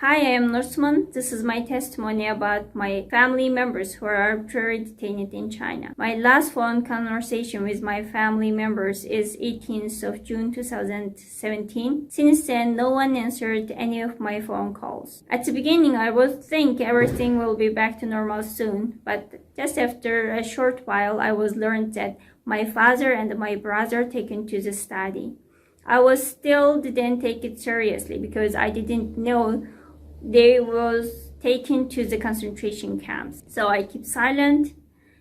Hi, I am Nursiman. This is my testimony about my family members who are arbitrarily detained in China. My last phone conversation with my family members is 18th of June 2017. Since then, no one answered any of my phone calls. At the beginning, I would think everything will be back to normal soon, but just after a short while, I was learned that my father and my brother taken to the study. I didn't take it seriously because I didn't know they was taken to the concentration camps. So I keep silent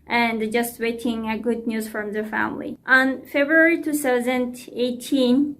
and just waiting a good news from the family. On February 2018,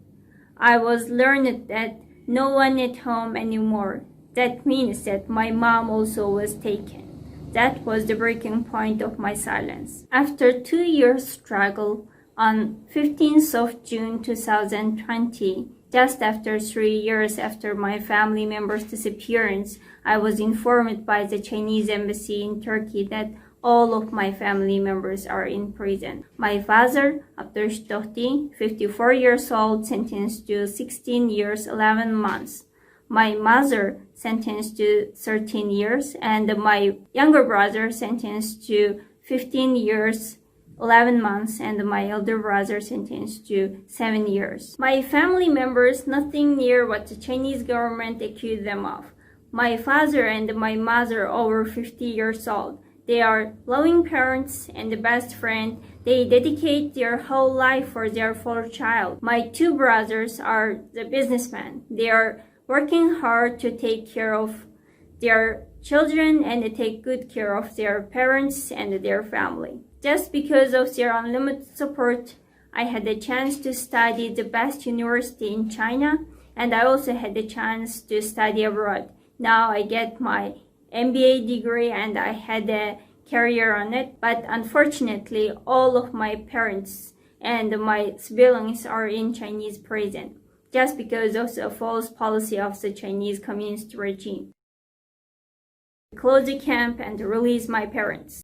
I was learned that no one at home anymore. That means that my mom also was taken. That was the breaking point of my silence. After 2 years struggle, on 15th of June 2020, just after 3 years after my family member's disappearance, I was informed by the Chinese embassy in Turkey that all of my family members are in prison. My father, Abdurrahman Tohti, 54 years old, sentenced to 16 years, 11 months. My mother sentenced to 13 years, and my younger brother sentenced to 15 years, 11 months, and my elder brother sentenced to 7 years. My family members, nothing near what the Chinese government accused them of. My father and my mother, over 50 years old. They are loving parents and the best friend. They dedicate their whole life for their fourth child. My two brothers are the businessmen. They are working hard to take care of their children and take good care of their parents and their family. Just because of their unlimited support, I had the chance to study the best university in China, and I also had the chance to study abroad. Now I get my MBA degree and I had a career on it, but unfortunately all of my parents and my siblings are in Chinese prison just because of the false policy of the Chinese communist regime. Close the camp and release my parents.